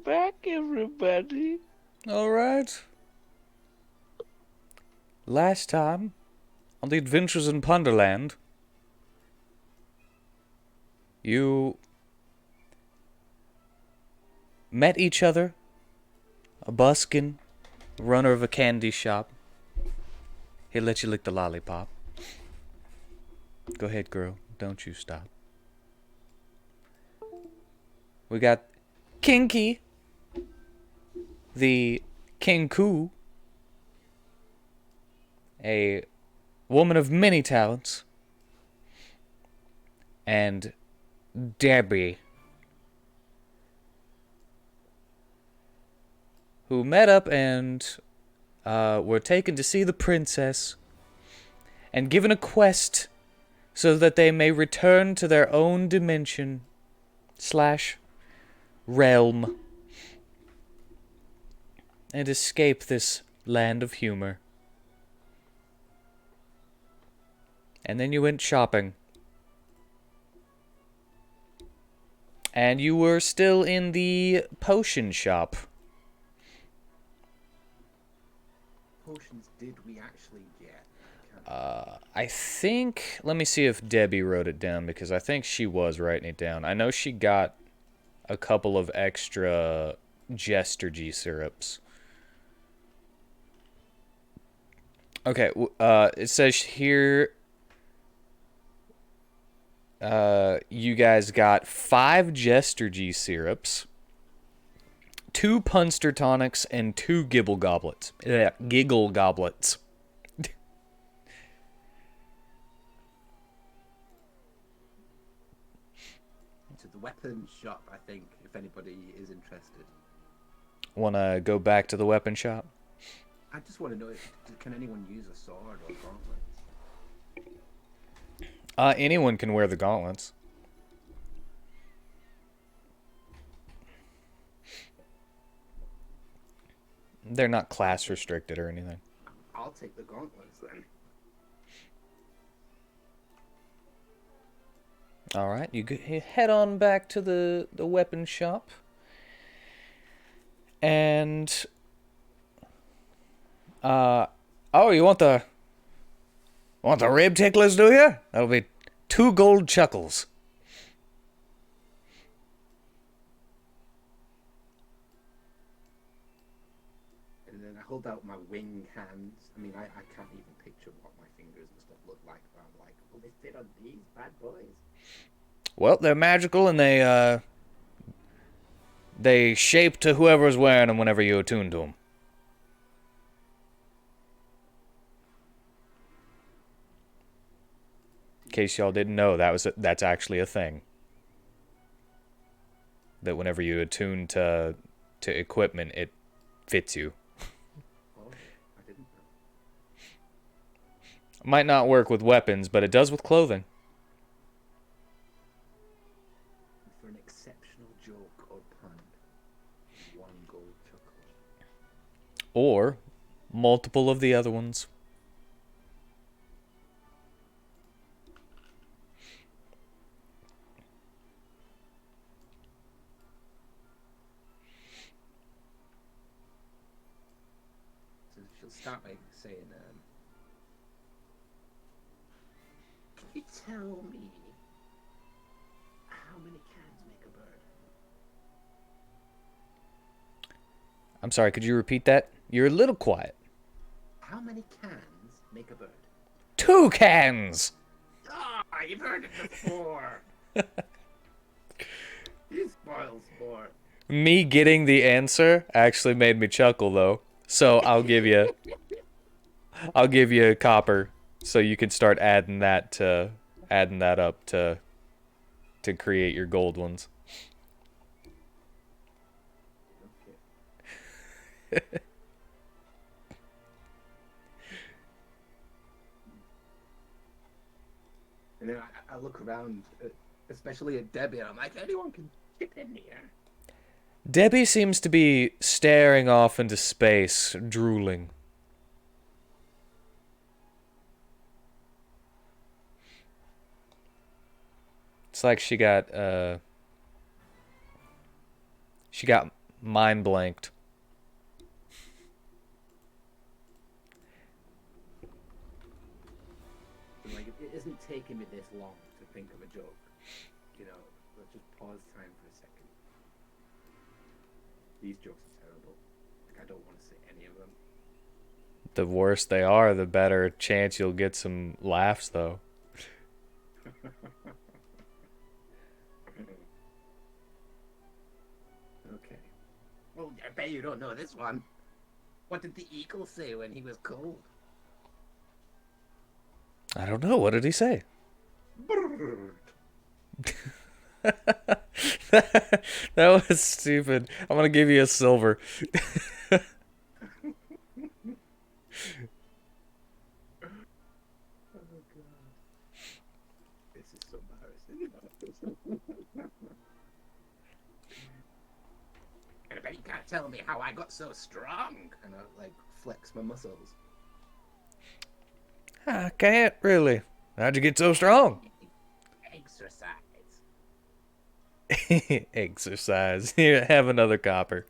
back, everybody. All right. Last time, on the Adventures in Punderland, you met each other, a buskin, runner of a candy shop. He'll let you lick the lollipop. Go ahead, girl. Don't you stop. We got Kinky, the Kinku, a woman of many talents, and Debbie, who met up and were taken to see the princess and given a quest so that they may return to their own dimension slash realm and escape this land of humor. And then you went shopping. And you were still in the potion shop. Potions did we actually get? I think... Let me see if Debbie wrote it down, because I think she was writing it down. I know she got a couple of extra Jestergy syrups. Okay, it says here... you guys got 5 Jestergy syrups, 2 Punster tonics, and 2 Giggle goblets. Giggle goblets. To the weapon shop, I think, if anybody is interested. Wanna go back to the weapon shop? I just want to know, can anyone use a sword or gauntlets? Anyone can wear the gauntlets. They're not class restricted or anything. I'll take the gauntlets then. All right, you head on back to the weapon shop. And oh, you want the rib ticklers, do you? That'll be 2 gold chuckles. And then I hold out my wing hands. I mean, I can't even picture what my fingers and stuff look like, but I'm like, will they fit on these bad boys? Well, they're magical and they shape to whoever's wearing them whenever you attune to them. In case y'all didn't know, that's actually a thing. That whenever you attune to equipment, it fits you. Oh, I didn't know. Might not work with weapons, but it does with clothing. For an exceptional joke or pun, 1 gold chuckle. Or multiple of the other ones. So she'll start by saying, can you tell me how many cans make a bird? I'm sorry, could you repeat that? You're a little quiet. How many cans make a bird? 2 cans! Ah, you've heard it before. You spoil sport. Me getting the answer actually made me chuckle, though. So I'll give you a copper, so you can start adding that up to create your gold ones. Okay. And then I look around, especially at Debbie, and I'm like, anyone can chip in here. Debbie seems to be staring off into space, drooling. It's like she got mind blanked. And like, it isn't taking me this long to think of a joke. You know, let's just pause time for a second. These jokes are terrible. Like, I don't want to say any of them. The worse they are, the better chance you'll get some laughs, though. Okay. Well, I bet you don't know this one. What did the eagle say when he was cold? I don't know. What did he say? Brrr. That was stupid. I'm gonna give you a silver. Oh god. This is so embarrassing. And I bet you can't tell me how I got so strong. And I like flex my muscles. I can't really. How'd you get so strong? Exercise. Exercise. Here, have another copper.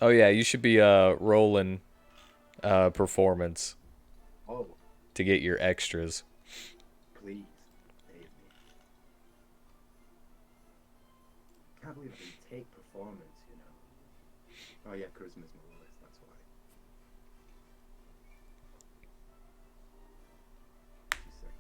Oh yeah, you should be rolling performance Oh, to get your extras. please. Save me. Can't believe I can take performance, you know. Oh yeah, charisma's my lowest, that's why. 2 seconds.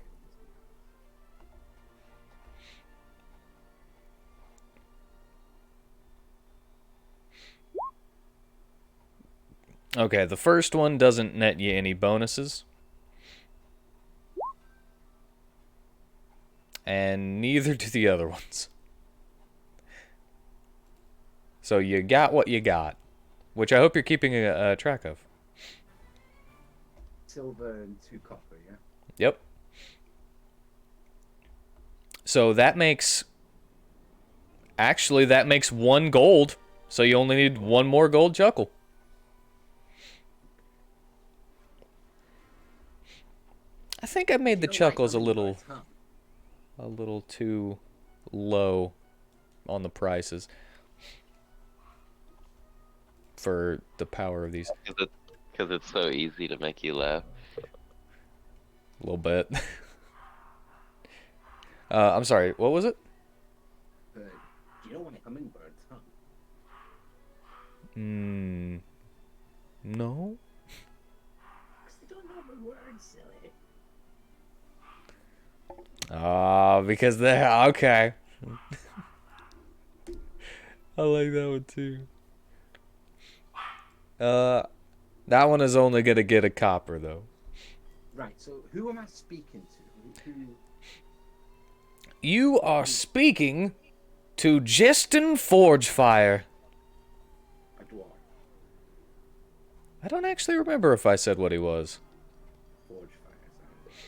Okay, the first one doesn't net you any bonuses. And neither do the other ones. So you got what you got, which I hope you're keeping a track of. Silver and 2 copper, yeah? Yep. So that makes... Actually, that makes 1 gold. So you only need 1 more gold chuckle. I think I made the chuckles a little too low on the prices for the power of these. Because it's so easy to make you laugh. A little bit. I'm sorry, what was it? Do you know when a hummingbird's hum? No? Because they don't know the word, silly. Because they're... Okay. I like that one too. That one is only gonna get a copper, though. Right, so who am I speaking to? Who... You are speaking to Justin Forgefire. A dwarf. I don't actually remember if I said what he was. Forge fire sounds like a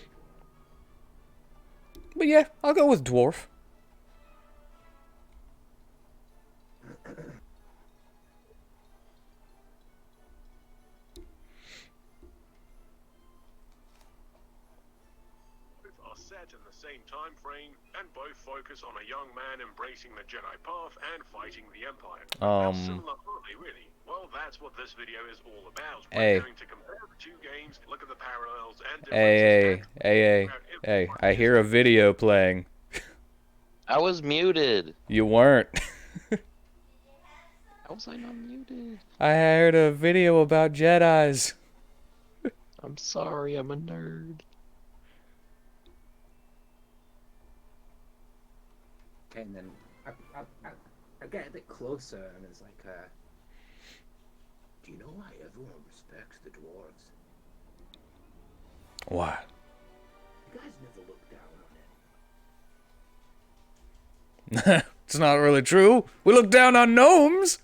dwarf. But yeah, I'll go with dwarf. Both are set in the same time frame, and both focus on a young man embracing the Jedi path and fighting the Empire. How similar are they, really? Well, that's what this video is all about. We're going to compare the 2 games, look at the parallels and differences. Hey, I hear a video playing. I was muted. You weren't. How was I not muted? I heard a video about Jedis. I'm sorry, I'm a nerd. Okay, and then I get a bit closer, and it's like, do you know why everyone respects the dwarves? Why? You guys never look down on it. It's not really true. We look down on gnomes.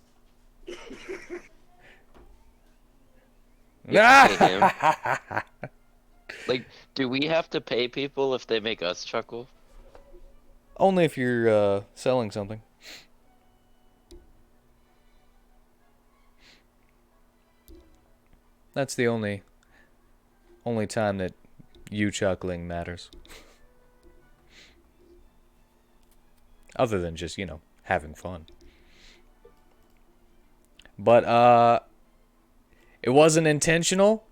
Pay him. Like, do we have to pay people if they make us chuckle? Only if you're selling something. That's the only time that you chuckling matters. Other than just, you know, having fun. But it wasn't intentional.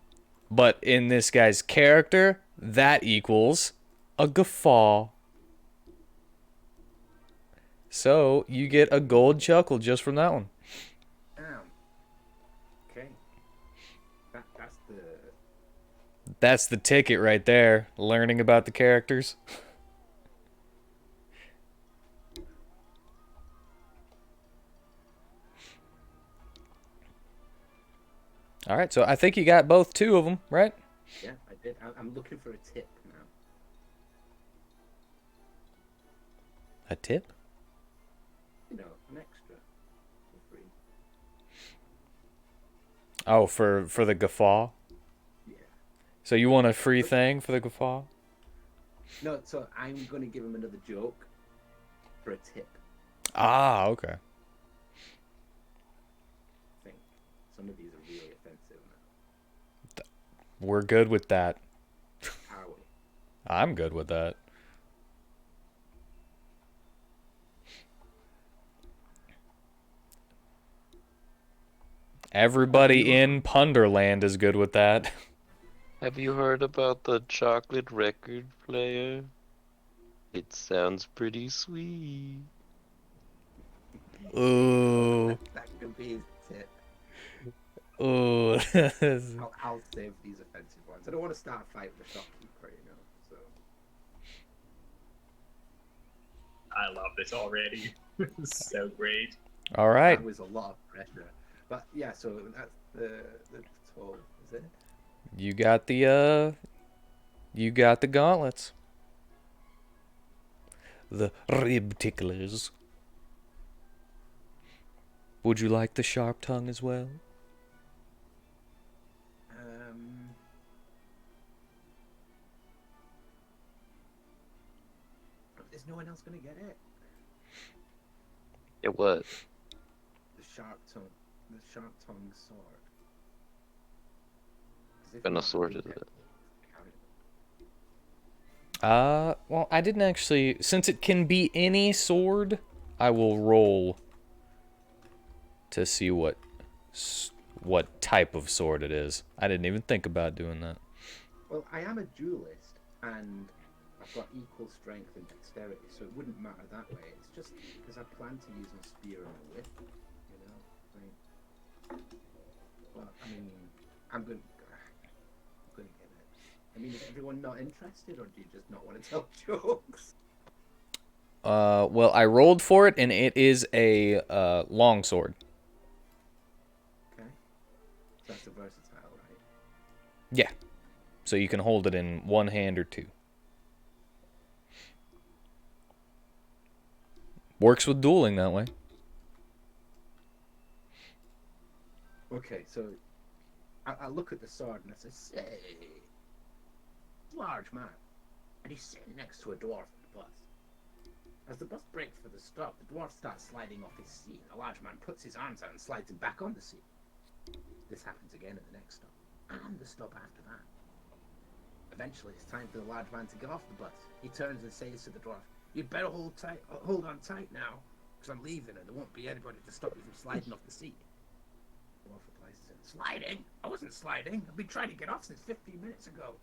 But in this guy's character, that equals a guffaw. So you get a gold chuckle just from that one. Okay. That's the ticket right there. Learning about the characters. All right, so I think you got both two of them, right? Yeah, I did. I'm looking for a tip now. A tip? You know, an extra for free. Oh, for the guffaw? Yeah. So you want a free thing for the guffaw? No, so I'm going to give him another joke for a tip. Ah, okay. I think some of these are really offensive now. We're good with that. Are we? I'm good with that. Everybody in Punderland is good with that. Have you heard about the chocolate record player? It sounds pretty sweet. Ooh. That could be his tip. Ooh. I'll save these offensive ones. I don't want to start a fight with the shopkeeper, you know. So I love this already. So great. All right. that was a lot of pressure. But yeah, so that's the 12, is it? You got the gauntlets. The rib ticklers. Would you like the sharp tongue as well? Is no one else gonna get it? It what? The sharp tongue sword. What kind of sword is it? Well, I didn't actually... Since it can be any sword, I will roll to see what type of sword it is. I didn't even think about doing that. Well, I am a duelist, and I've got equal strength and dexterity, so it wouldn't matter that way. It's just because I plan to use my spear and a whip, you know? Like, well, I mean, I'm gonna get it. I mean, is everyone not interested, or do you just not want to tell jokes? Well, I rolled for it, and it is a long sword. Okay. So that's a versatile, right? Yeah. So you can hold it in one hand or two. Works with dueling that way. Okay, so I look at the sword and I say, large man, and he's sitting next to a dwarf on the bus. As the bus breaks for the stop, the dwarf starts sliding off his seat. The large man puts his arms out and slides him back on the seat. This happens again at the next stop, and the stop after that. Eventually, it's time for the large man to get off the bus. He turns and says to the dwarf, "You'd better hold on tight now, because I'm leaving and there won't be anybody to stop you from sliding off the seat." The dwarf replies, "Sliding? I wasn't sliding. I've been trying to get off since 15 minutes ago."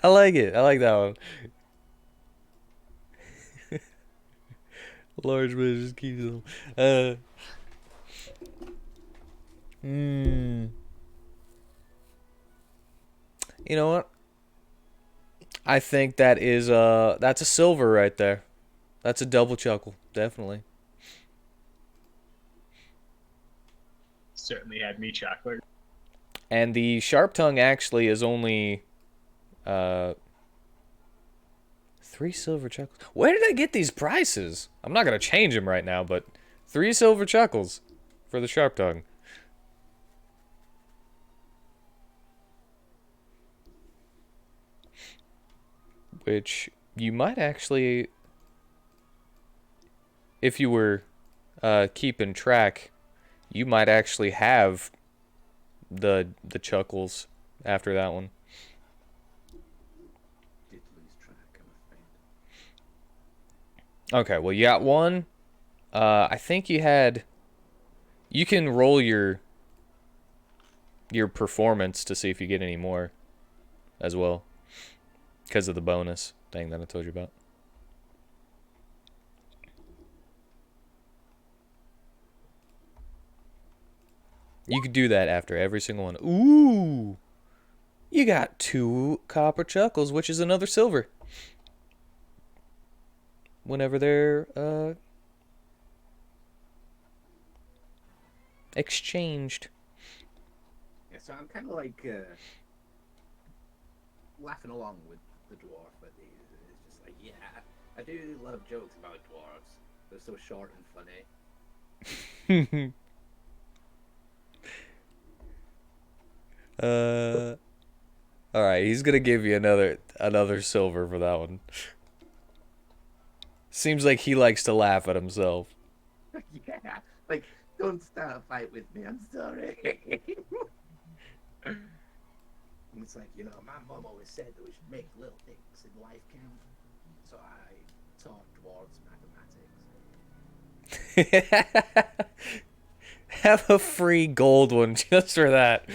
I like it. I like that one. Large man just keeps them. You know what? I think that is that's a silver right there. That's a double chuckle, definitely. Certainly had me chuckling. And the sharp tongue actually is only 3 silver chuckles. Where did I get these prices? I'm not gonna change them right now, but 3 silver chuckles for the sharp tongue. Which you might actually, if you were keeping track, you might actually have the chuckles after that one. Did lose track, I'm afraid. Okay, well, you got one. I think you had... You can roll your performance to see if you get any more as well. Because of the bonus thing that I told you about. You could do that after every single one. Ooh! You got 2 copper chuckles, which is another silver. Whenever they're exchanged. Yeah, so I'm kind of like laughing along with the dwarf, but it's just like, yeah, I do love jokes about dwarves. They're so short and funny. All right, he's gonna give you another silver for that one. Seems like he likes to laugh at himself. Yeah, like, don't start a fight with me. I'm sorry. It's like, you know, my mom always said that we should make little things in life count. So I taught dwarves mathematics. Have a free gold one just for that.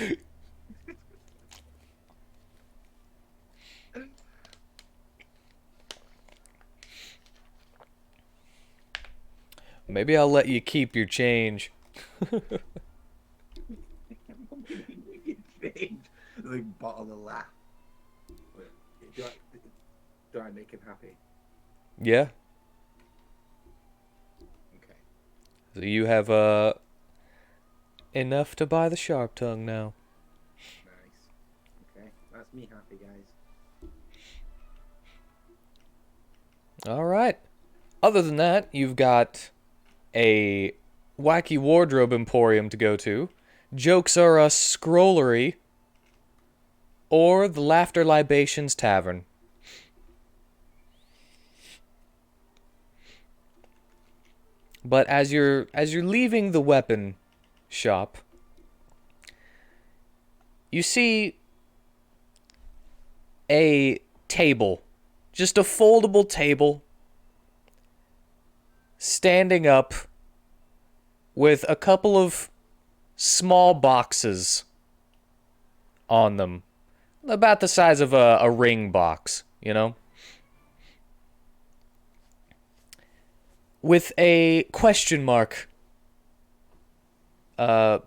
Maybe I'll let you keep your change. Like, bottle of laugh. Do I make him happy? Yeah. Okay. So you have enough to buy the sharp tongue now. Nice. Okay, that's me happy, guys. All right. Other than that, you've got a wacky wardrobe emporium to go to. Jokes are a scrollery. Or the Laughter Libations Tavern. But as you're leaving the weapon shop, you see a table, just a foldable table, standing up with a couple of small boxes on them, about the size of a ring box, you know? With a question mark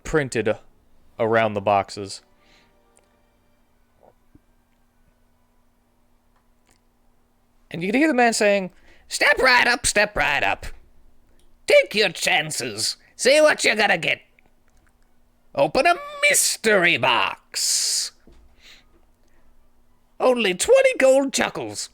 printed around the boxes. And you can hear the man saying, "Step right up, step right up. Take your chances. See what you're gonna get. Open a mystery box. Only 20 gold chuckles."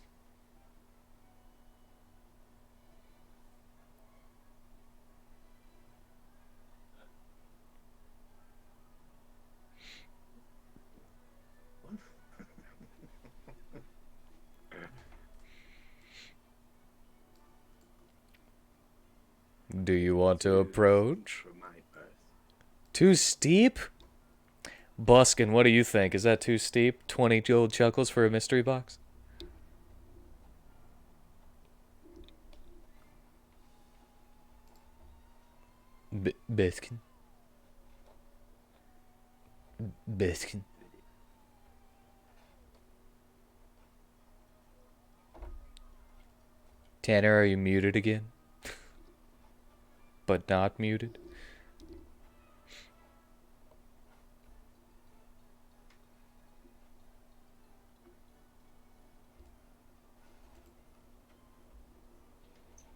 Do you want to approach? Too steep? Buskin, what do you think? Is that too steep? 20 gold chuckles for a mystery box? Biskin. Biskin. Tanner, are you muted again? But not muted?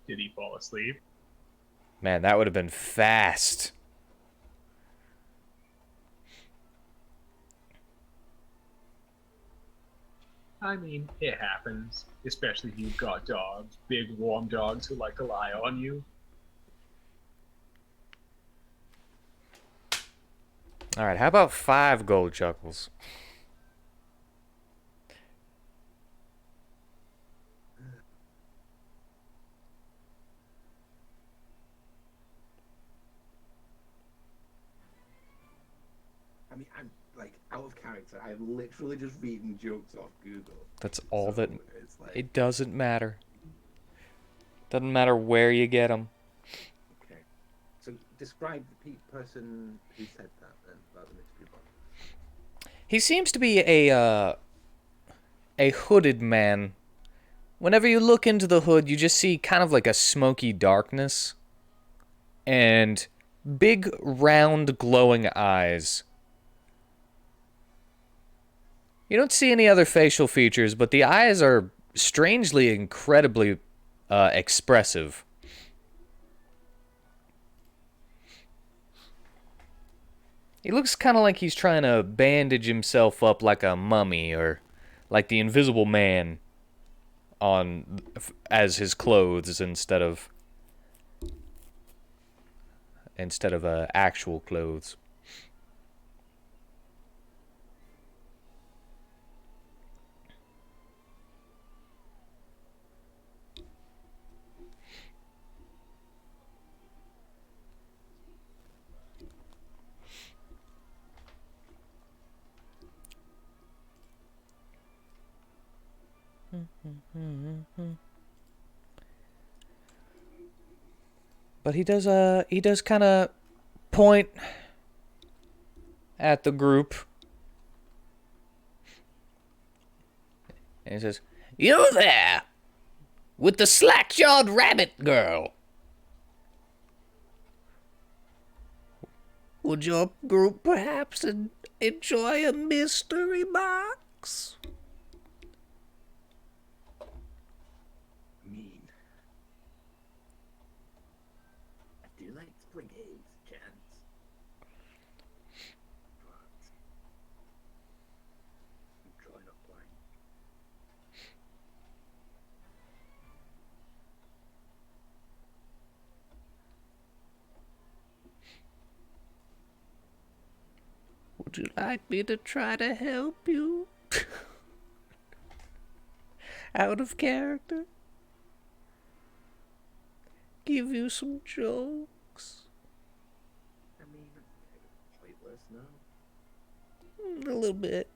Did he fall asleep? Man, that would have been fast. I mean, it happens. Especially if you've got dogs. Big, warm dogs who like to lie on you. Alright, how about 5 gold chuckles? I mean, I'm like out of character. I'm literally just reading jokes off Google. That's all that... It's like, It doesn't matter. Doesn't matter where you get them. Okay. So describe the person who said that then about the mystery box. He seems to be a hooded man. Whenever you look into the hood, you just see kind of like a smoky darkness and big, round, glowing eyes. You don't see any other facial features, but the eyes are strangely, incredibly expressive. He looks kind of like he's trying to bandage himself up like a mummy or like the Invisible Man on as his clothes instead of actual clothes. But he does kind of point at the group. And he says, "You there, with the slack-jawed rabbit girl. Would your group perhaps enjoy a mystery box?" Mean. I do like to play games, gents. But I'm drawing up line. Would you like me to try to help you? Out of character? Give you some jokes? I mean, pointless, no? A little bit.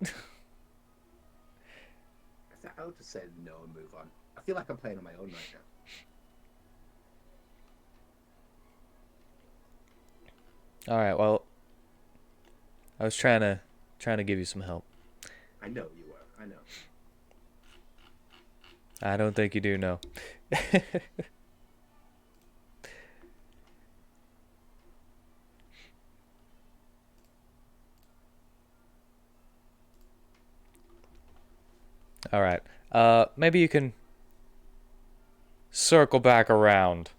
I'll just say no and move on. I feel like I'm playing on my own right now. Alright, well, I was trying to give you some help. I know you were. I know. I don't think you do know. Alright. Maybe you can circle back around.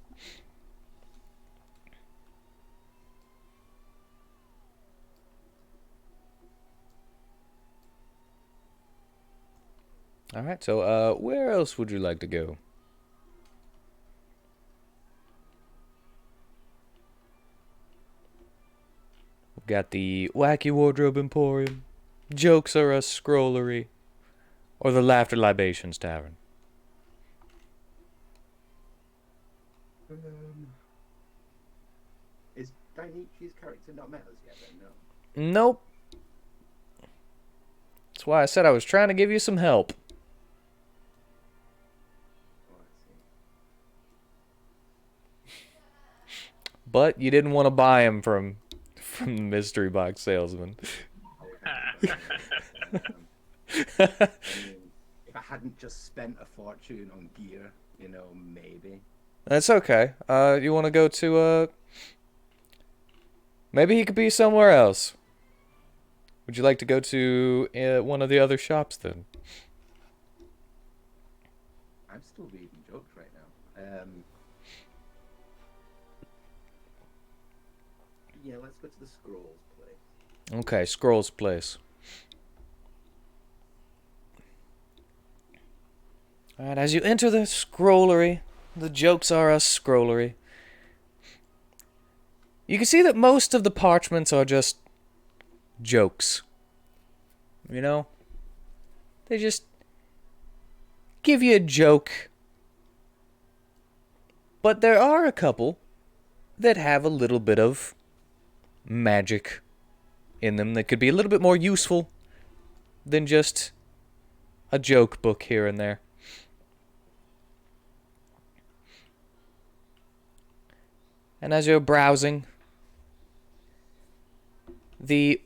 Alright, so where else would you like to go? We've got the Wacky Wardrobe Emporium, Jokes Are Us Scrollery, or the Laughter Libations Tavern. Is Dainichi's character not met us yet then? No. Nope. That's why I said I was trying to give you some help. Oh, I see. But you didn't want to buy him from the mystery box salesman. I mean, if I hadn't just spent a fortune on gear, you know, maybe. That's okay. You want to go to maybe he could be somewhere else. Would you like to go to one of the other shops then? I'm still reading jokes right now. Yeah, let's go to the Scrolls place. Okay, Scrolls Place. Alright, as you enter the scrollery, the Jokes Are Us scrollery, you can see that most of the parchments are just jokes. You know? They just give you a joke. But there are a couple that have a little bit of magic in them that could be a little bit more useful than just a joke book here and there. And as you're browsing, the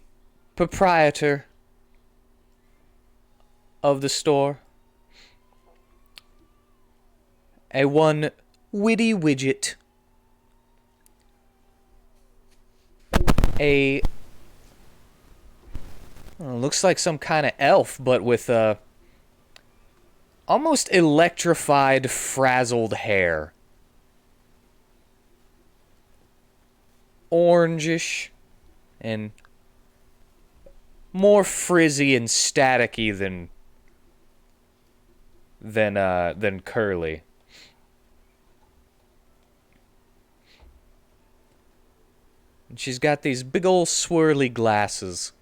proprietor of the store, a one witty widget, a looks like some kind of elf, but with almost electrified, frazzled hair. Orangish and more frizzy and staticky than curly. And she's got these big old swirly glasses.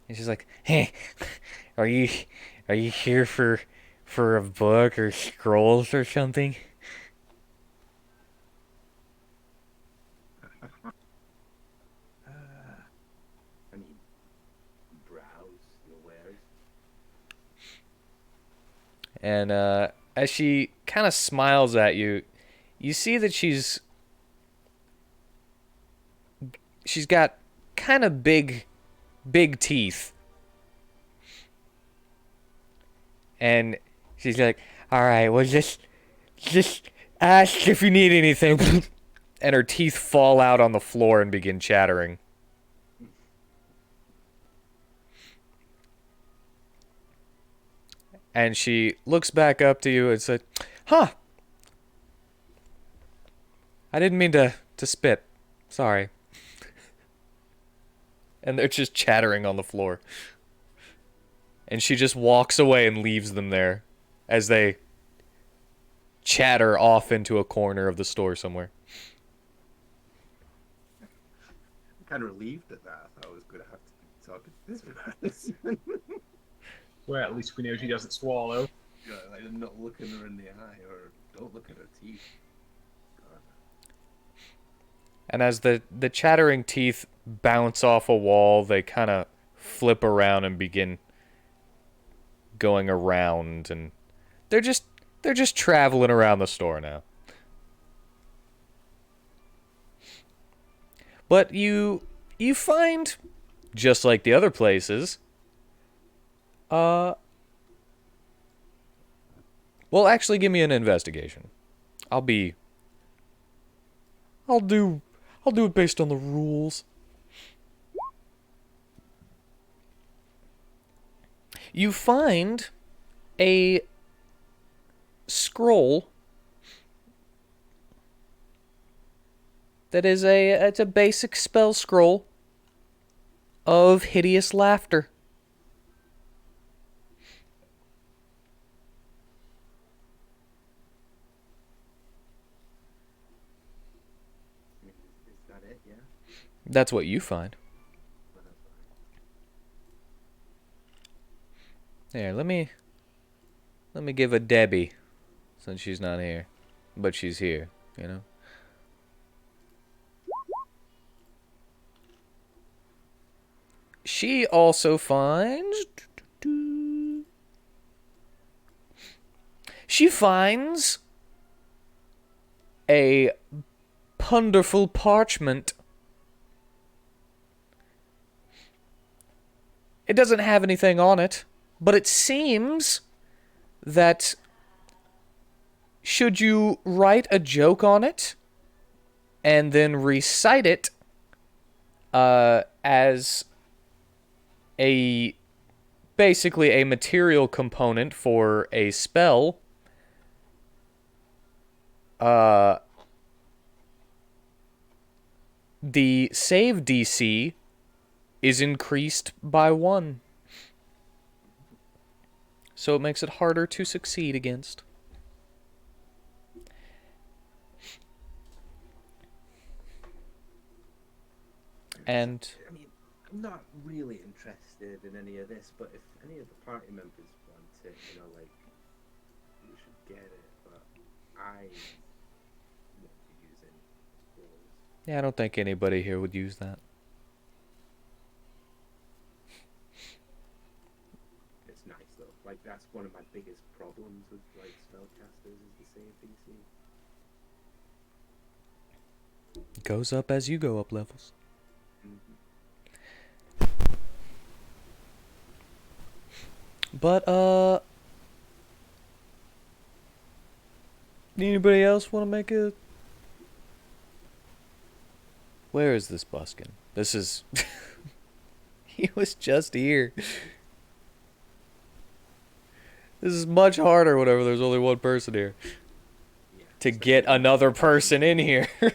And she's like, "Hey, are you here for a book or scrolls or something?" I mean, browse your wares. And as she kind of smiles at you, you see that she's got kind of big teeth. And she's like, "All right, well, just ask if you need anything." And her teeth fall out on the floor and begin chattering. And she looks back up to you and said, "Huh. I didn't mean to spit. Sorry." And they're just chattering on the floor. And she just walks away and leaves them there as they chatter off into a corner of the store somewhere. I'm kind of relieved at that. I thought I was going to have to be talking to this person. Well, at least we know she doesn't swallow. Yeah, like, I'm not looking her in the eye, or don't look at her teeth. God. And as the chattering teeth bounce off a wall, they kind of flip around and begin going around, and they're just traveling around the store now. But you find, just like the other places, well, actually, give me an investigation. I'll do it based on the rules. You find a scroll that is it's a basic spell scroll of hideous laughter. Is that it, yeah? That's what you find. Well, that's fine. There, let me give a Debbie, since she's not here, but she's here, you know. She also finds. She finds a punderful parchment. It doesn't have anything on it, but it seems that should you write a joke on it and then recite it as basically a material component for a spell, the save DC is increased by 1. So it makes it harder to succeed against. And I mean, I'm not really interested in any of this, but if any of the party members want it, you know, like, you should get it, but I won't be using scrolls. yeah, I don't think anybody here would use that. It's nice, though. Like, that's one of my biggest problems with, like, spellcasters is the save DC. Goes up as you go up levels. But, anybody else want to make a... Where is this buskin? This is... He was just here. This is much harder whenever there's only one person here. Yeah, To especially get when another that person's person in me. here. Yeah,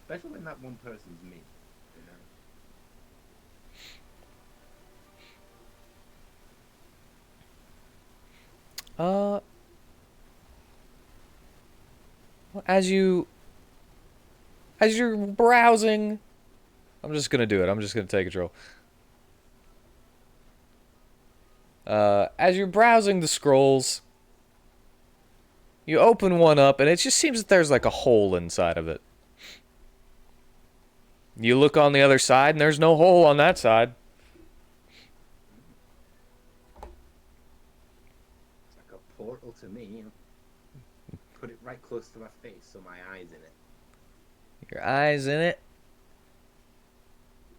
especially when that one person's me. You know? As you're browsing, I'm just gonna do it. I'm just gonna take control. As you're browsing the scrolls, you open one up, and it just seems that there's like a hole inside of it. You look on the other side, and there's no hole on that side. It's like a portal to me. Put it right close to my face so my eye's in it. Your eyes in it.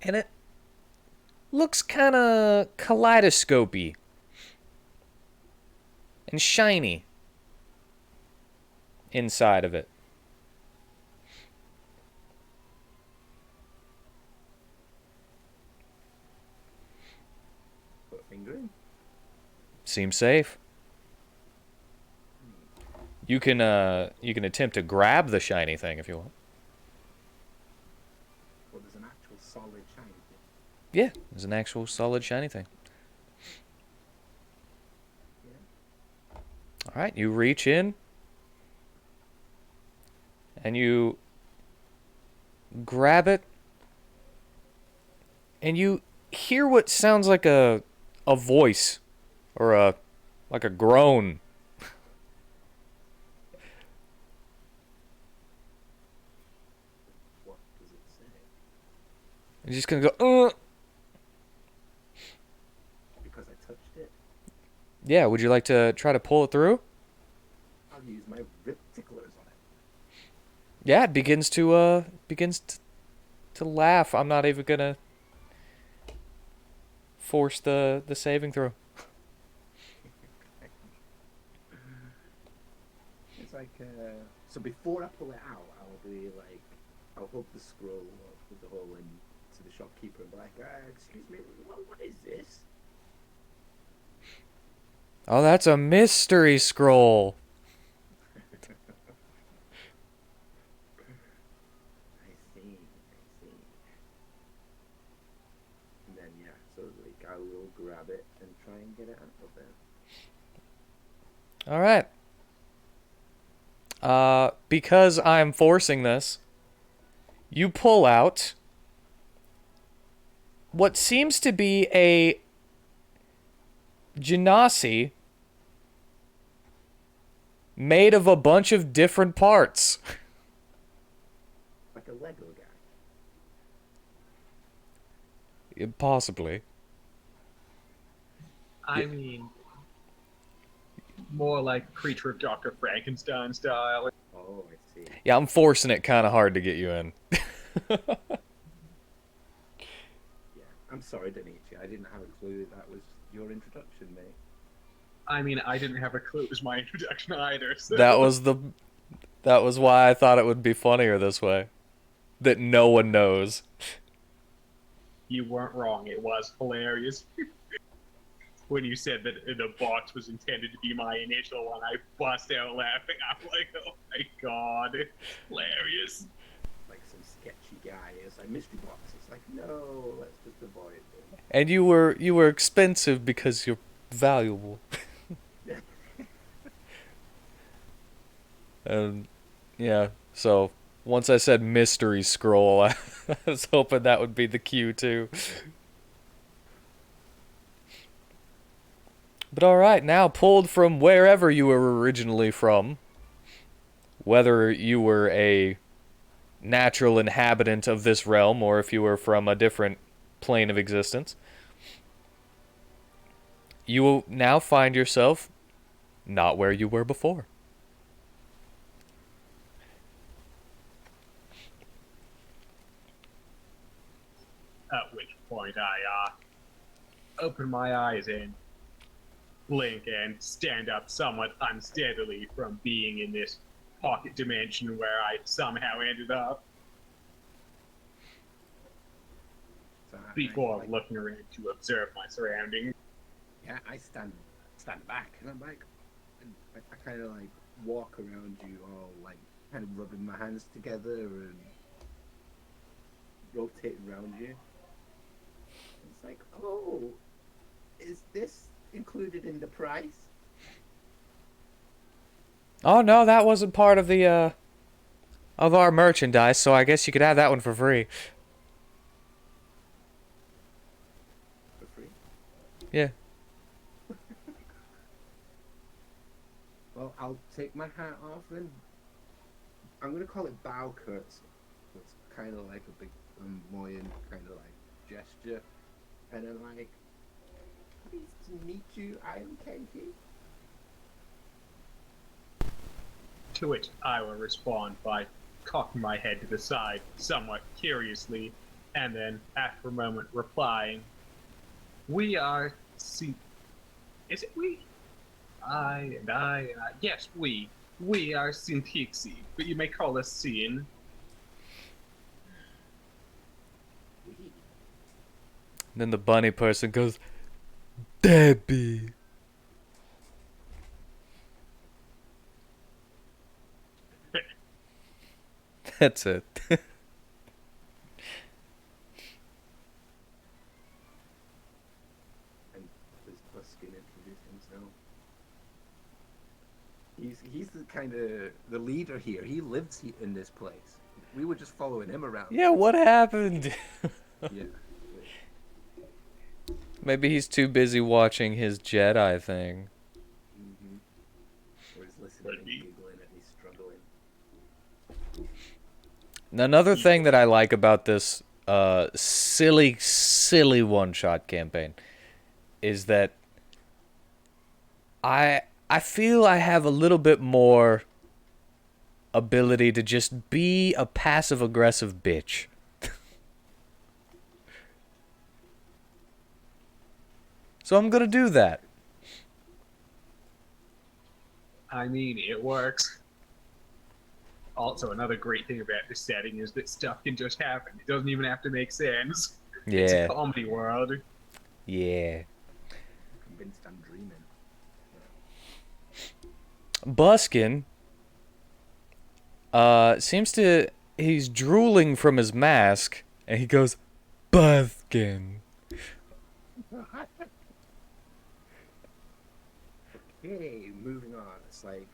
And it looks kind of kaleidoscopy. And shiny. Inside of it. Put a finger in. Seems safe. You can attempt to grab the shiny thing if you want. Well, there's an actual solid shiny thing. Yeah, there's an actual solid shiny thing. Yeah. All right, you reach in and you grab it and you hear what sounds like a voice or like a groan. What does it say? You're just gonna go, Because I touched it. Yeah, would you like to try to pull it through? I'll use my rip ticklers on it. Yeah, it begins to laugh. I'm not even gonna force the saving throw. It's like, so before I pull it out, I'll be like, I'll hold the scroll with the hole in to the shopkeeper and be like, excuse me, what is this? Oh, that's a mystery scroll. I see. And then, yeah, so like, I will grab it and try and get it out of there. All right. Because I'm forcing this, you pull out what seems to be a genasi made of a bunch of different parts. Like a Lego guy. Possibly. I mean, more like Creature of Dr. Frankenstein style. Oh, I see. Yeah, I'm forcing it kind of hard to get you in. Yeah, I'm sorry, Denichi. I didn't have a clue that was your introduction, mate. I mean, I didn't have a clue it was my introduction either. So. That was why I thought it would be funnier this way. That no one knows. You weren't wrong. It was hilarious. When you said that the box was intended to be my initial one, I bust out laughing. I'm like, oh my god, hilarious. Like some sketchy guy. It's like mystery box. It's like, no, let's just avoid it. And you were expensive because you're valuable. And yeah, so once I said mystery scroll, I was hoping that would be the cue too. But alright, now pulled from wherever you were originally from, whether you were a natural inhabitant of this realm or if you were from a different plane of existence, you will now find yourself not where you were before. At which point I open my eyes and blink and stand up somewhat unsteadily from being in this pocket dimension where I somehow ended up So before like, looking around to observe my surroundings. yeah, I stand back, and I'm like, and I kind of like walk around you, all like kind of rubbing my hands together and rotating around you. It's like, oh, is this included in the price? Oh no, that wasn't part of the of our merchandise, so I guess you could have that one for free. For free? Yeah. Well, I'll take my hat off and I'm gonna call it bow curtsy. It's kind of like a big flamboyant kind of like gesture, and then like, pleased to meet you. I am Kenki. To which I will respond by cocking my head to the side somewhat curiously, and then, after a moment, replying, "We are Is it we? I and I. Yes, we. We are Sintixi, but you may call us Sin." Then the bunny person goes, Debbie. That's it. And does Buskin introduce himself? He's the kind of the leader here. He lives in this place. We were just following him around. Yeah, what happened? Yeah. Maybe he's too busy watching his Jedi thing. Mm-hmm. Or he's listening and giggling and he's struggling. Another thing that I like about this silly one-shot campaign is that I feel I have a little bit more ability to just be a passive-aggressive bitch. So I'm gonna do that. I mean, it works. Also, another great thing about this setting is that stuff can just happen. It doesn't even have to make sense. It's Yeah. a comedy world. Yeah. I'm convinced I'm dreaming. Buskin seems to he's drooling from his mask and he goes, Buskin. Okay, moving on. It's like,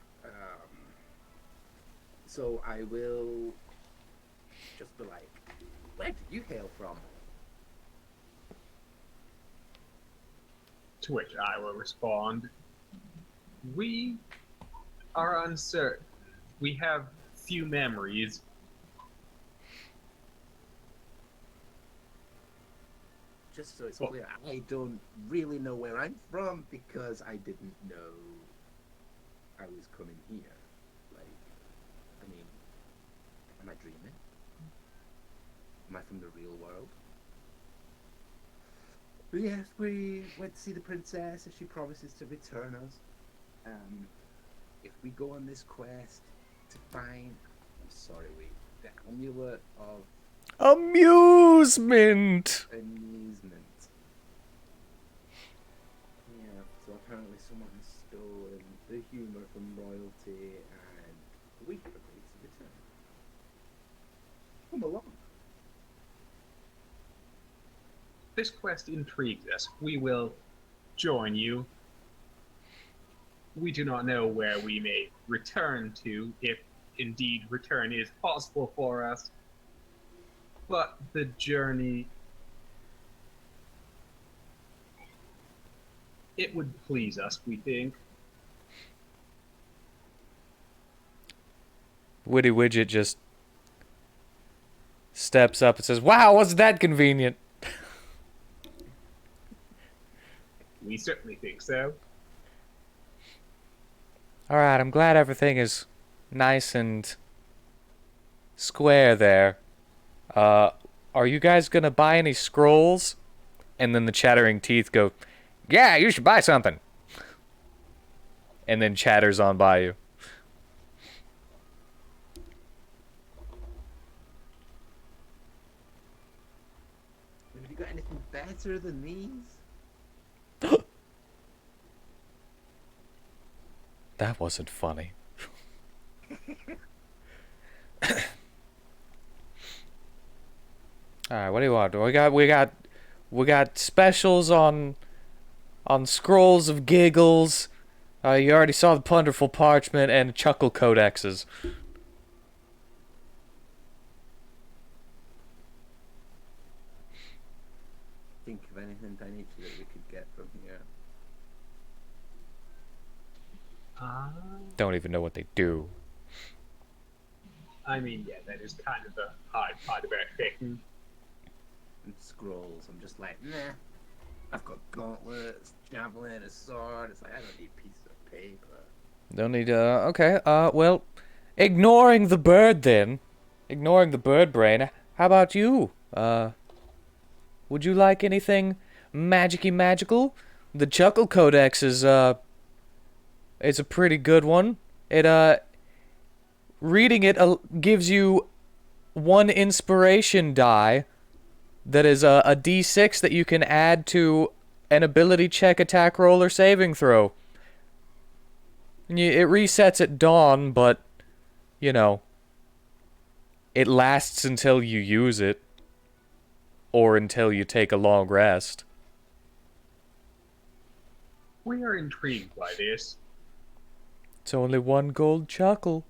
so I will just be like, where did you hail from? To which I will respond, "We are uncertain. We have few memories." Just so it's clear, I don't really know where I'm from because I didn't know I was coming here. Like, I mean, am I dreaming? Am I from the real world? But yes, we went to see the princess and she promises to return us. If we go on this quest to find, the amulet of Amusement. amusement. Yeah, so apparently someone has stolen the humor from royalty and we have agreed to return. Come along. This quest intrigues us. We will join you. We do not know where we may return to, if indeed return is possible for us. But the journey, it would please us, we think. Witty Widget just steps up and says, Wow, wasn't that convenient? We certainly think so. Alright, I'm glad everything is nice and square there. are you guys gonna buy any scrolls? And then the chattering teeth go, yeah, you should buy something. And then chatters on by you. Have you got anything better than these? That wasn't funny. All right, what do you want? We got specials on scrolls of giggles. You already saw the Punderful Parchment and Chuckle Codexes. Think of anything financial that we could get from here. Don't even know what they do. I mean, yeah, that is kind of the hard part about picking. And scrolls, I'm just like, nah. I've got gauntlets, javelin, a sword. It's like, I don't need pieces of paper. Don't need, okay, well, ignoring the bird then. Ignoring the bird brain, how about you? Would you like anything magic-y magical? The Chuckle Codex is, it's a pretty good one. It, reading it gives you 1 inspiration die that is a d6 that you can add to an ability check, attack roll, or saving throw. It resets at dawn, but, you know, it lasts until you use it, or until you take a long rest. We are intrigued by this. It's only 1 gold chuckle.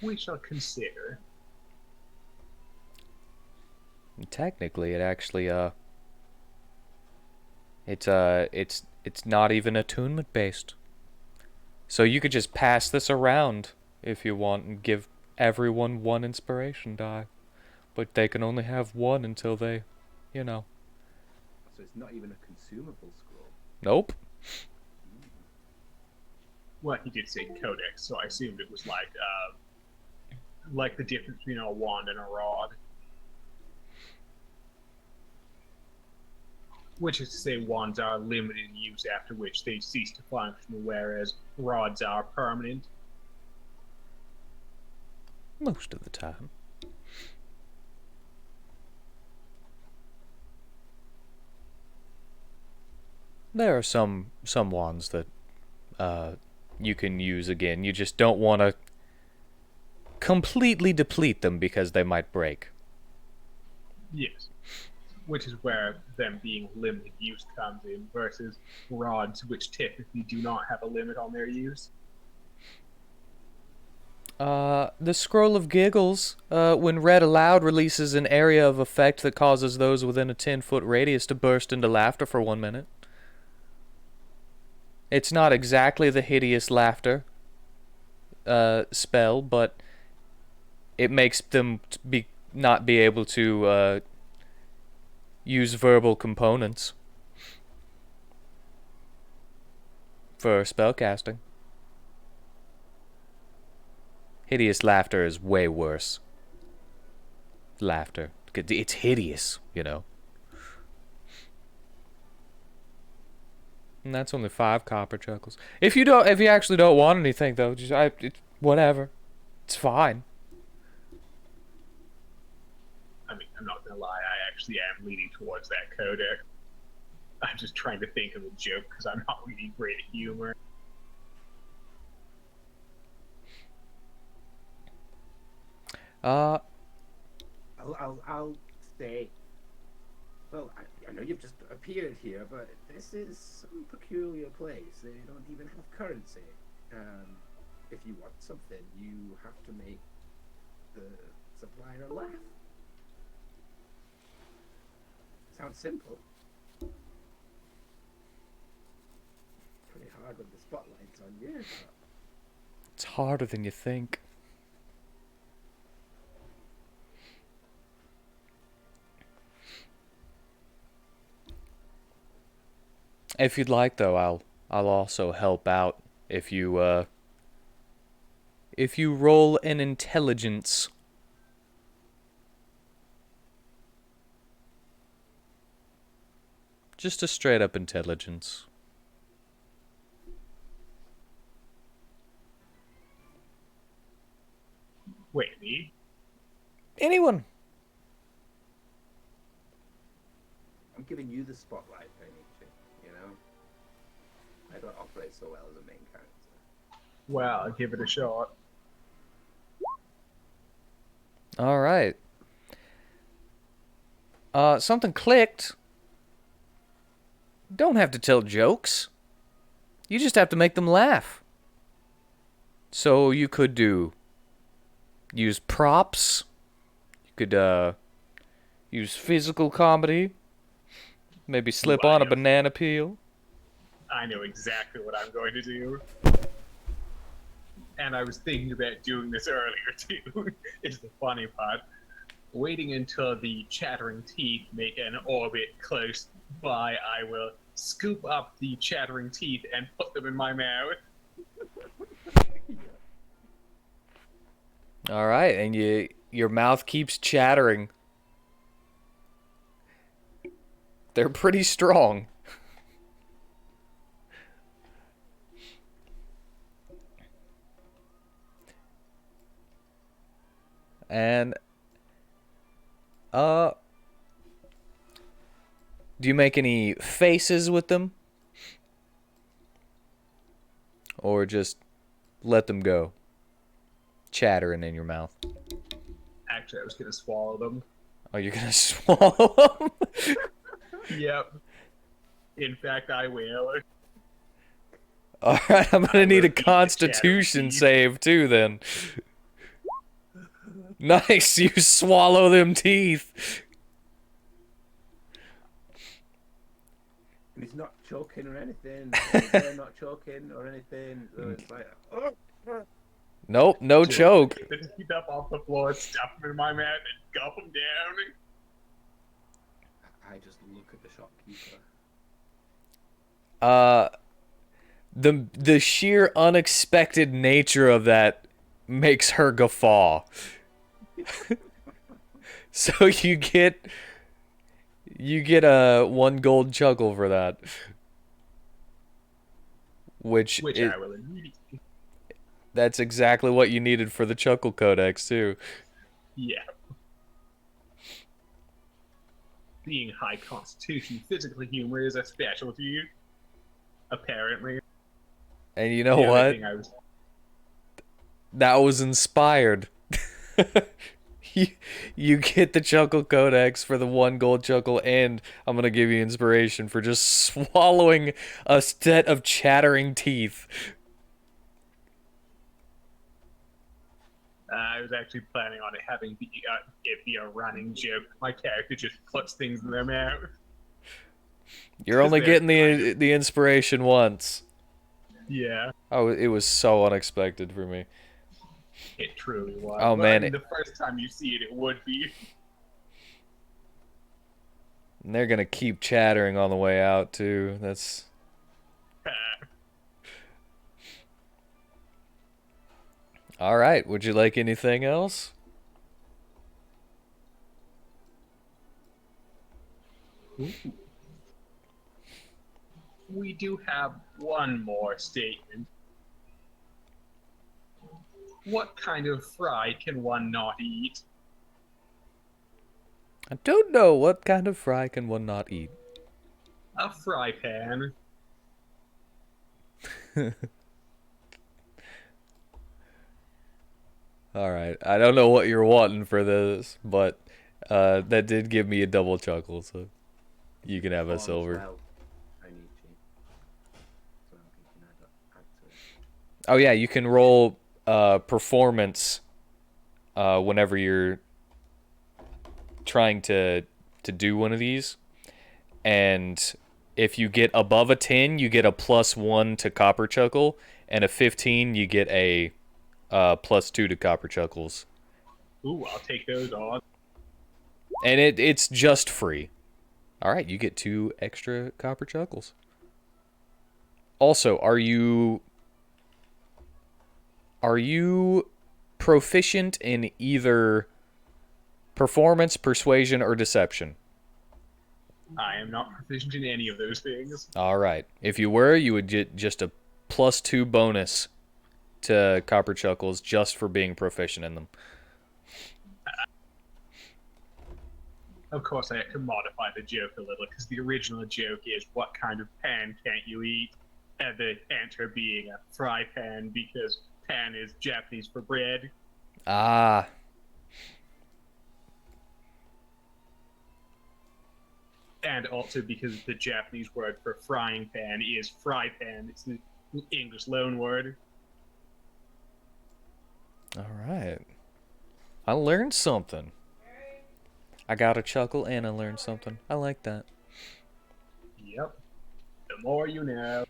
We shall consider. Technically, it actually, it's not even attunement based. So you could just pass this around if you want and give everyone 1 inspiration die. But they can only have 1 until they, you know. So it's not even a consumable scroll. Nope. Well, he did say codex, so I assumed it was like the difference between a wand and a rod. Which is to say, wands are limited in use, after which they cease to function, whereas rods are permanent. Most of the time. There are some wands that you can use again. You just don't want to completely deplete them because they might break. Yes. Which is where them being limited use comes in, versus rods, which typically do not have a limit on their use. The Scroll of Giggles, when read aloud, releases an area of effect that causes those within a 10-foot radius to burst into laughter for 1 minute. It's not exactly the hideous laughter spell, but it makes them not be able to use verbal components for spellcasting. Hideous laughter is way worse. Laughter. It's hideous, you know. And that's only 5 copper chuckles. If you actually don't want anything though, just whatever. It's fine. I mean, I'm not gonna lie, I actually am leaning towards that codex. I'm just trying to think of a joke because I'm not really great at humor. I'll say. Well, I know you've just appeared here, but this is some peculiar place. They don't even have currency. If you want something, you have to make the supplier laugh. Sounds simple. Pretty hard when the spotlight's on you. It's harder than you think. If you'd like, though, I'll also help out if you roll an intelligence. Just a straight up intelligence. Wait, me? Anyone. I'm giving you the spotlight, Nietzsche, you know? I don't operate so well as a main character. Well, I'll give it a shot. All right. Something clicked. Don't have to tell jokes. You just have to make them laugh. So you could use props. You could use physical comedy. Maybe slip on a banana peel. I know exactly what I'm going to do. And I was thinking about doing this earlier too, is the funny part. Waiting until the chattering teeth make an orbit close by, I will scoop up the chattering teeth and put them in my mouth. All right, and your mouth keeps chattering. They're pretty strong. And do you make any faces with them? Or just let them go? Chattering in your mouth. Actually, I was gonna swallow them. Oh, you're gonna swallow them? Yep. In fact, I will. Alright, I'm gonna need a eat the constitution chattering teeth. save too then. Nice, you swallow them teeth. And he's not choking or anything. They're not choking or anything. So it's like, oh. Nope, no choke. Pick the teeth up off the floor, stuff them in my mouth, and gulp them down. I just look at the shopkeeper. The sheer unexpected nature of that makes her guffaw. So you get a 1 gold chuckle for that. Which I will immediately. that's exactly what you needed for the Chuckle Codex too. Yeah. Being high constitution, physical humor is a specialty. Apparently. And you know The other what? thing I was... That was inspired. You get the Chuckle Codex for the 1 gold chuckle, and I'm gonna give you inspiration for just swallowing a set of chattering teeth. I was actually planning on it having it be a running joke. My character just puts things in their mouth. You're only They're getting the inspiration once. Yeah, Oh, it was so unexpected for me. it truly was. Oh, But, man, I mean, the first time you see it, it would be. And they're gonna keep chattering on the way out too. That's all right. Would you like anything else? We do have one more statement. What kind of fry can one not eat? I don't know. What kind of fry can one not eat? A fry pan. All right. I don't know what you're wanting for this, but that did give me a double chuckle, so you can have a silver. Well, I need to. So I'm thinking I'd add to it. Oh yeah, you can roll performance whenever you're trying to do one of these, and if you get above a 10, you get a +1 to copper chuckle, and a 15, you get a +2 to copper chuckles. Ooh, I'll take those on. And it's just free. All right, you get 2 extra copper chuckles. Also, are you proficient in either performance, persuasion, or deception? I am not proficient in any of those things. All right. If you were, you would get just a +2 bonus to Copper Chuckles just for being proficient in them. Of course, I had to modify the joke a little, because the original joke is, what kind of pan can't you eat? And the answer being a fry pan, because pan is Japanese for bread. Ah. And also because the Japanese word for frying pan is fry pan. It's the English loan word. All right. I learned something. I got a chuckle and I learned something. I like that. Yep. The more you know,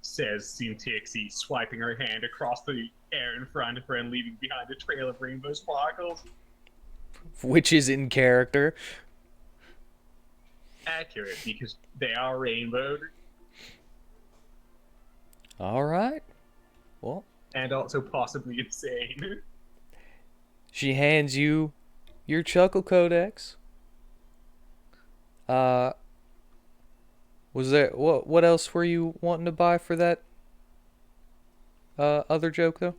says Sintixie, swiping her hand across the air in front of her and leaving behind a trail of rainbow sparkles. Which is in character. Accurate, because they are rainbowed. All right. Well, And also possibly insane. she hands you your Chuckle Codex. Was there what else were you wanting to buy for that other joke though?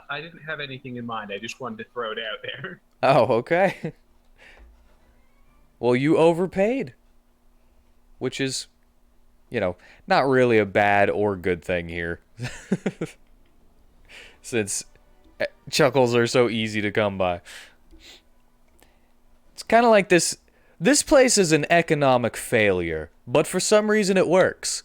I didn't have anything in mind. I just wanted to throw it out there. Oh, okay. Well, you overpaid. Which is, not really a bad or good thing here. Since chuckles are so easy to come by. It's kind of like this place is an economic failure, but for some reason it works.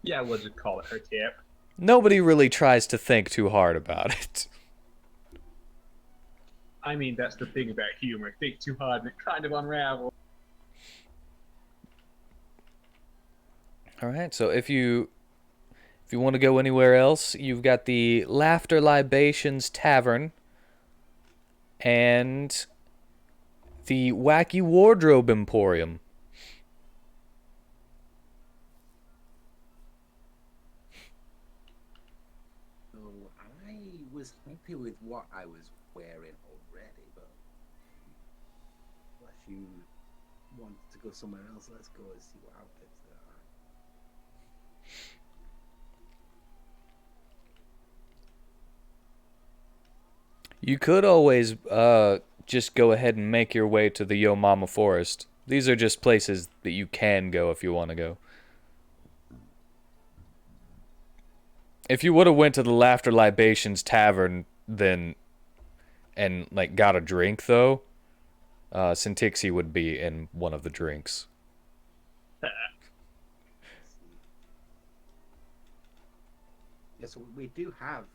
Yeah, we'll just call it her tip. Nobody really tries to think too hard about it. I mean, that's the thing about humor. Think too hard and it kind of unravels. All right, so if you want to go anywhere else, you've got the Laughter Libations Tavern and the Wacky Wardrobe Emporium. So I was happy with what I was wearing already, but unless you want to go somewhere else, let's go and see what outfits there are. You could always just go ahead and make your way to the Yo Mama Forest. These are just places that you can go if you want to go. If you would have went to the Laughter Libations Tavern then and got a drink though, Sintixie would be in one of the drinks. Yeah, so we do have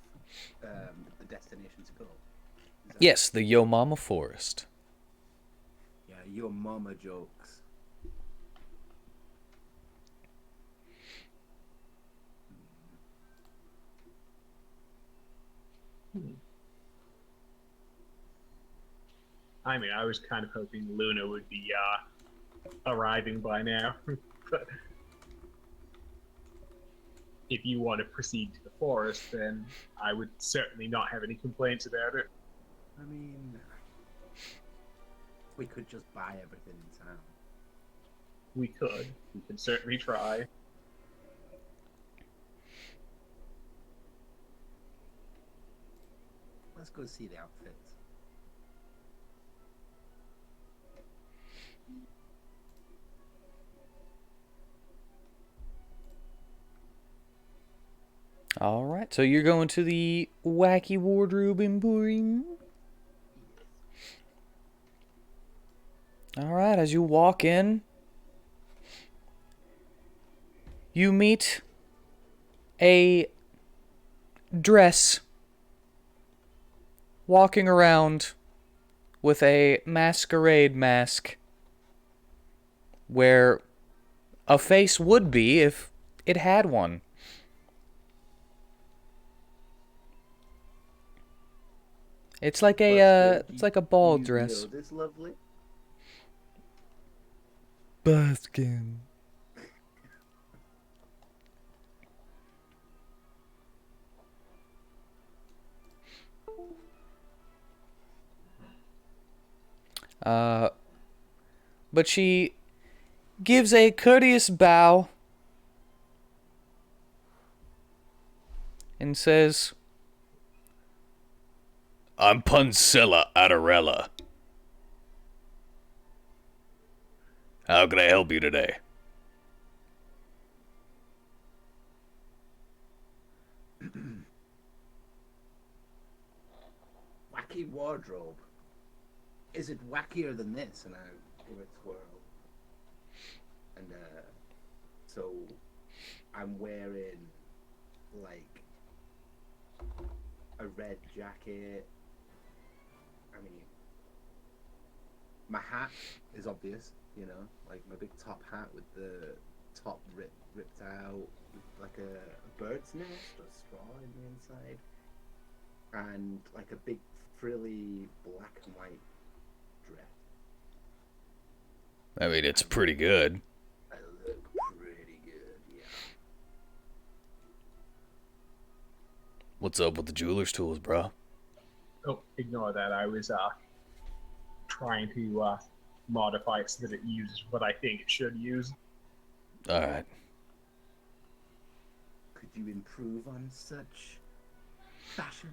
the destination to go. Yes, the Yo Mama Forest. Yeah, your mama jokes. I mean, I was kind of hoping Luna would be arriving by now. But if you want to proceed to the forest, then I would certainly not have any complaints about it. I mean, we could just buy everything in town. We could. We could certainly try. Let's go see the outfits. All right, so you're going to the Wacky Wardrobe Emporium. All right, as you walk in, you meet a dress walking around with a masquerade mask where a face would be if it had one. It's like a ball dress. It's lovely. Buskin. But she gives a courteous bow and says, I'm Puncilla Adarella. How can I help you today? Wacky wardrobe. Is it wackier than this? And I give it a twirl. And so I'm wearing like a red jacket. I mean, my hat is obvious, you know, like my big top hat with the top ripped out, like a bird's nest or straw in the inside, and like a big frilly black and white dress. I mean, it's pretty good. I look pretty good, yeah. What's up with the jeweler's tools, bro? Oh, ignore that. I was trying to modify it so that it uses what I think it should use. Alright. Could you improve on such fashion?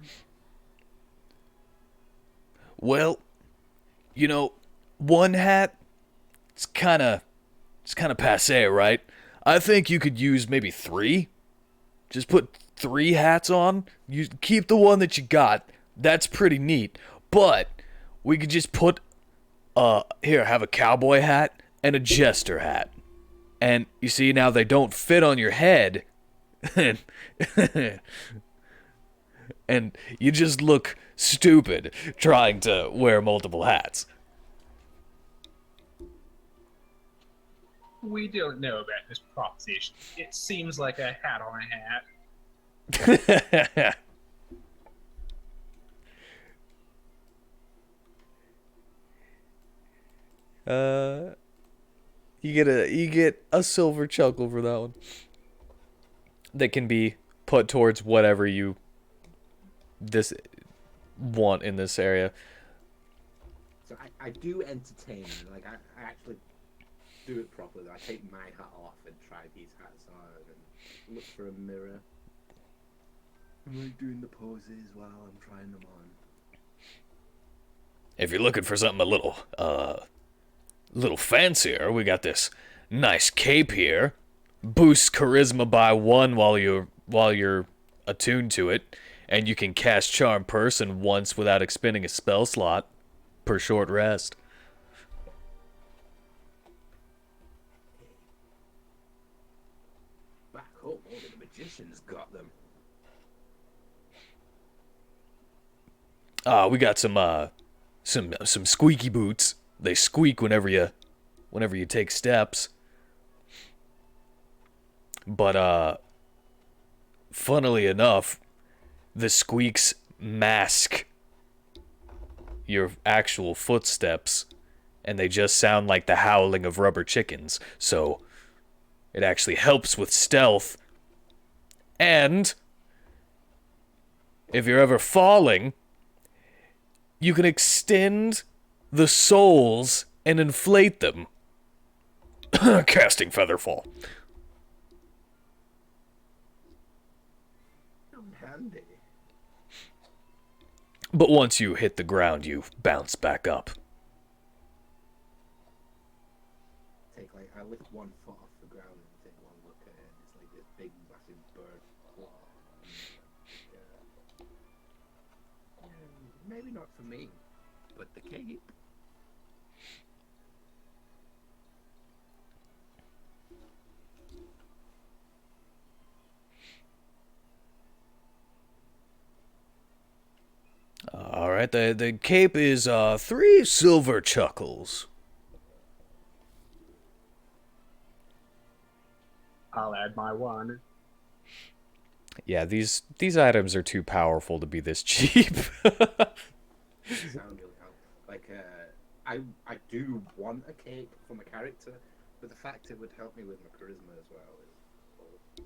Well, you know, one hat, it's kind of passé, right? I think you could use maybe 3. Just put 3 hats on. You keep the one that you got. That's pretty neat. But we could just put here, have a cowboy hat and a jester hat. And you see, now they don't fit on your head. And you just look stupid trying to wear multiple hats. We don't know about this proposition. It seems like a hat on a hat. You get a silver chuckle for that one. That can be put towards whatever you want in this area. So I do entertain, like I actually do it properly. I take my hat off and try these hats on and look for a mirror. I'm like doing the poses while I'm trying them on. If you're looking for something a little fancier, we got this nice cape here. Boosts charisma by 1 while you're attuned to it, and you can cast Charm Person once without expending a spell slot per short rest. Back home, only the magicians got them. We got some squeaky boots. They squeak whenever you take steps. But funnily enough, the squeaks mask your actual footsteps, and they just sound like the howling of rubber chickens. So it actually helps with stealth. And if you're ever falling, you can extend the soles and inflate them. Casting Featherfall. Handy. But once you hit the ground, you bounce back up. I lift one foot off the ground and take one look at it. It's like this big, massive bird claw. Maybe not for me, but the cape. All right, the cape is 3 silver chuckles. I'll add my 1. Yeah, these items are too powerful to be this cheap. sound really helpful. Like, I do want a cape for my character, but the fact it would help me with my charisma as well is.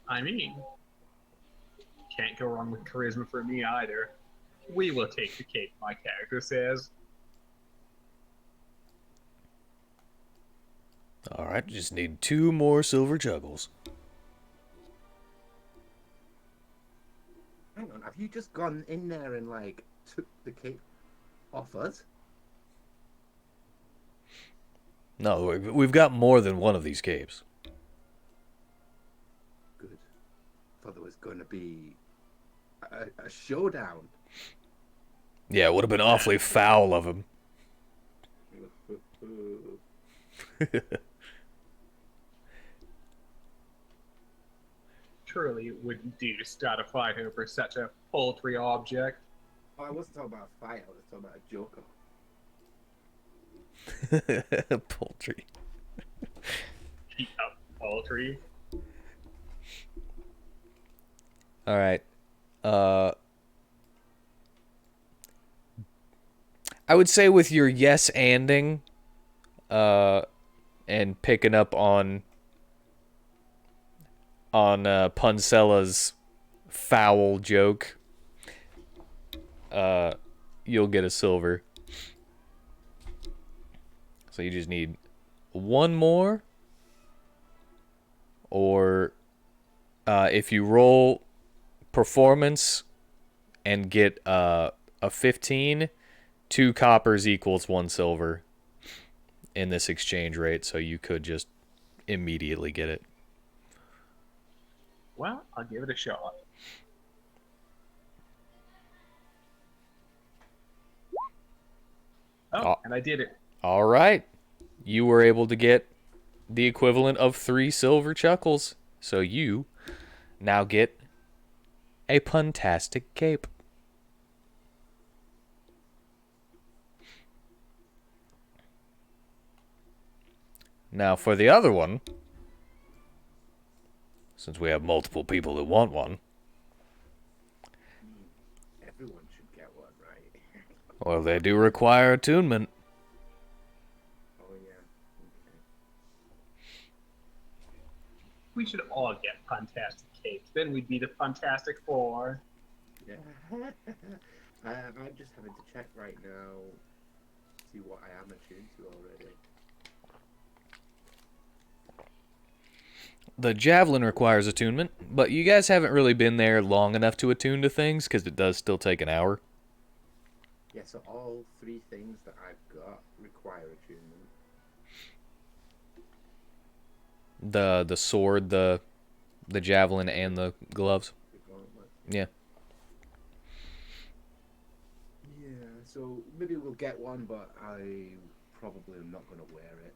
I mean, can't go wrong with charisma for me either. We will take the cape, my character says. Alright, just need 2 more silver juggles. Hang on, have you just gone in there and, like, took the cape off us? No, we've got more than one of these capes. Good. Thought there was going to be a showdown. Yeah, it would have been awfully foul of him. Truly wouldn't do to start a fight over such a paltry object. Oh, I wasn't talking about a fight, I was talking about a joker. Poultry. Keep up, paltry. Alright. I would say with your yes-anding, and picking up on Puncella's foul joke, you'll get a silver. So you just need 1 more, or if you roll performance and get a 15, 2 coppers equals 1 silver in this exchange rate, so you could just immediately get it. Well, I'll give it a shot. Oh, and I did it. All right. You were able to get the equivalent of 3 silver chuckles, so you now get a puntastic cape. Now for the other one, since we have multiple people that want one. Everyone should get one, right? Well, they do require attunement. Oh, yeah. Okay. We should all get fantastic capes. Then we'd be the Fantastic Four. Yeah. I'm just having to check right now, see what I am attuned to already. The javelin requires attunement, but you guys haven't really been there long enough to attune to things, because it does still take an hour. Yeah, so all 3 things that I've got require attunement. The sword, the javelin, and the gloves. The gauntlet. Yeah. Yeah, so maybe we'll get one, but I probably am not going to wear it.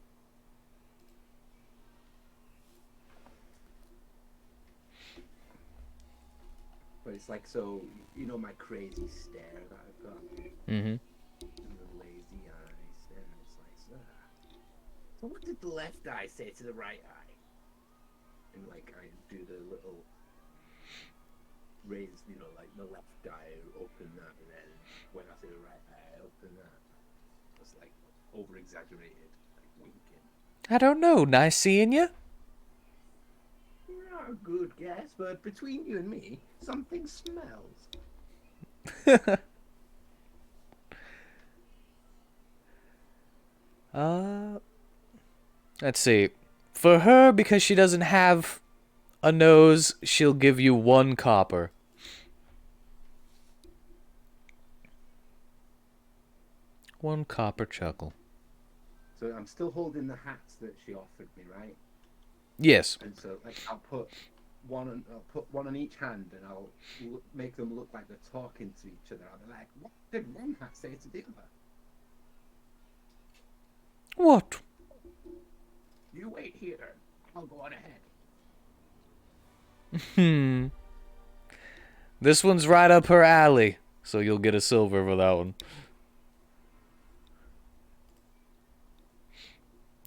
But it's like, so, you know my crazy stare that I've got? Mm-hmm. And the lazy eye stare, and it's like, so what did the left eye say to the right eye? And like, I do the little raise, you know, like the left eye, open that, and then when I say the right eye, open that. It's like over-exaggerated, like winking. I don't know. Nice seeing you. Not a good guess, but between you and me, something smells. Let's see. For her, because she doesn't have a nose, she'll give you 1 copper. One copper chuckle. So I'm still holding the hats that she offered me, right? Yes. And so, like, I'll put one on each hand, and I'll make them look like they're talking to each other. I'll be like, "What did one hat say to the other?" What? You wait here. I'll go on ahead. This one's right up her alley, so you'll get a silver for that one.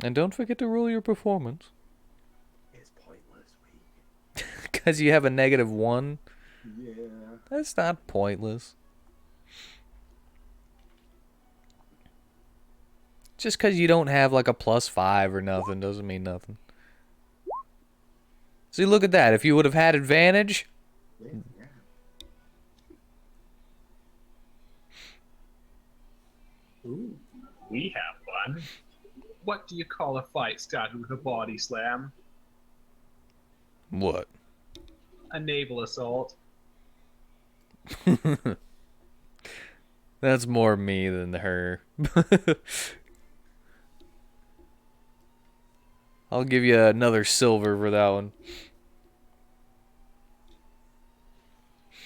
And don't forget to roll your performance. It's pointless, Because you have a -1? Yeah. That's not pointless. Just because you don't have like a +5 or nothing doesn't mean nothing. See, look at that. If you would have had advantage... Yeah. Ooh, we have fun. What do you call a fight started with a body slam? What? A naval assault. That's more me than her. I'll give you another silver for that one.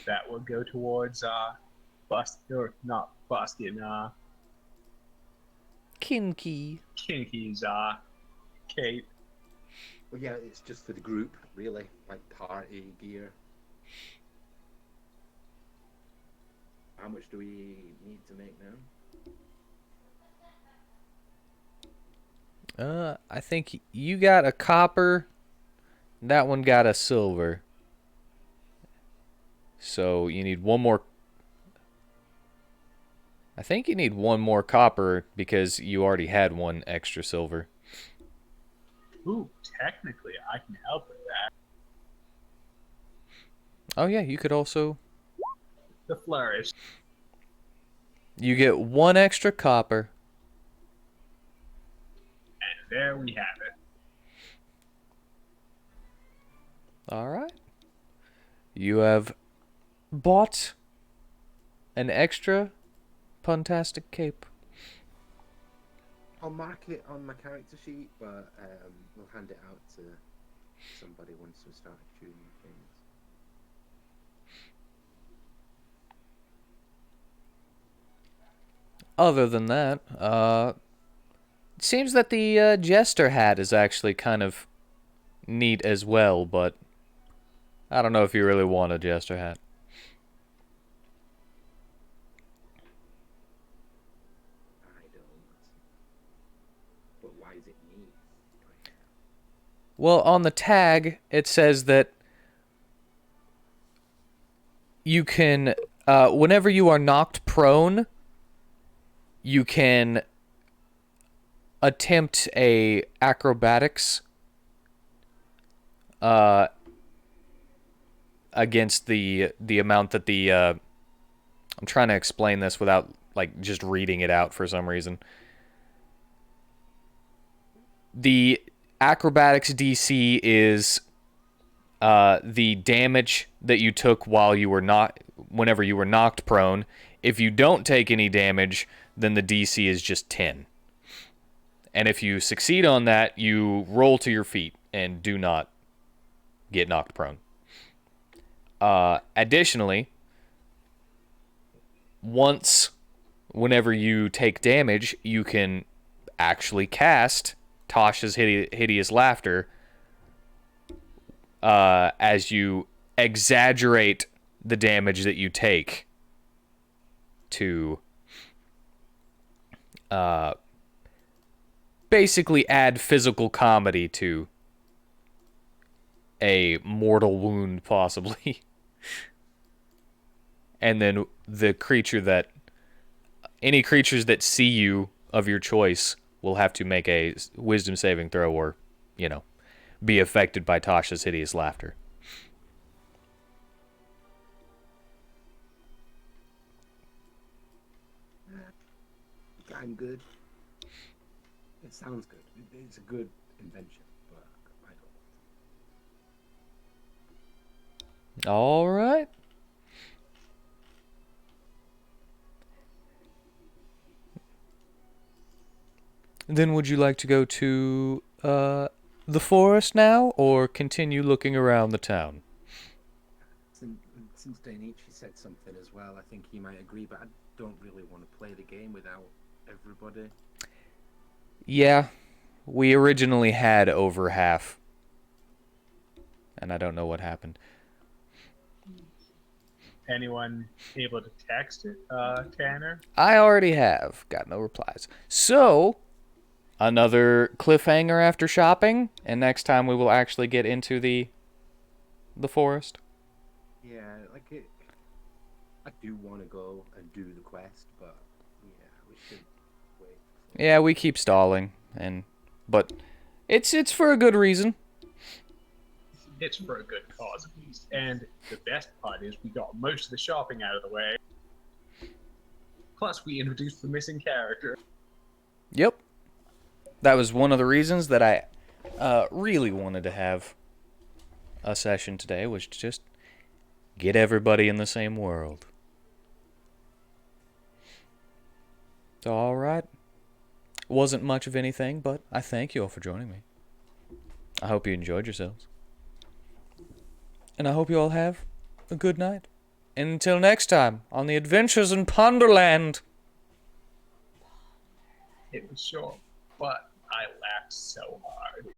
That will go towards Kinky. Kinky's cape. Well, yeah, it's just for the group, really, like party gear. How much do we need to make now? I think you got a copper. That one got a silver. So you need one more. I think you need one more copper because you already had one extra silver. Ooh, technically, I can help with that. Oh yeah, you could also. The flourish. You get one extra copper. And there we have it. All right. You have bought an extra puntastic cape. I'll mark it on my character sheet, but we'll hand it out to somebody once we start tuning things. Other than that, it seems that the jester hat is actually kind of neat as well, but I don't know if you really want a jester hat. I don't. But why is it me? Well, on the tag, it says that you can, whenever you are knocked prone, you can attempt a acrobatics against the amount that the I'm trying to explain this without like just reading it out for some reason. The acrobatics DC is the damage that you took while you were whenever you were knocked prone. If you don't take any damage, then the DC is just 10. And if you succeed on that, you roll to your feet and do not get knocked prone. Additionally, whenever you take damage, you can actually cast Tasha's Hideous Laughter as you exaggerate the damage that you take to basically add physical comedy to a mortal wound, possibly. And then any creatures that see you of your choice will have to make a wisdom saving throw or, be affected by Tasha's Hideous Laughter. I'm good. It sounds good. It's a good invention, but I don't. All right. Then would you like to go to the forest now, or continue looking around the town? Since Dainichi said something as well, I think he might agree, but I don't really want to play the game without everybody. Yeah, we originally had over half, and I don't know what happened. Anyone able to text it, Tanner? I already have. Got no replies. So, another cliffhanger after shopping, and next time we will actually get into the forest. Yeah, I do want to go and do the quest, but yeah, we should wait Yeah, we keep stalling, but it's for a good reason. It's for a good cause, at least. And the best part is we got most of the shopping out of the way. Plus, we introduced the missing character. Yep. That was one of the reasons that I really wanted to have a session today, was to just get everybody in the same world. So, alright. Wasn't much of anything, but I thank you all for joining me. I hope you enjoyed yourselves. And I hope you all have a good night. And until next time, on the adventures in Punderland. It was short, but I laughed so hard.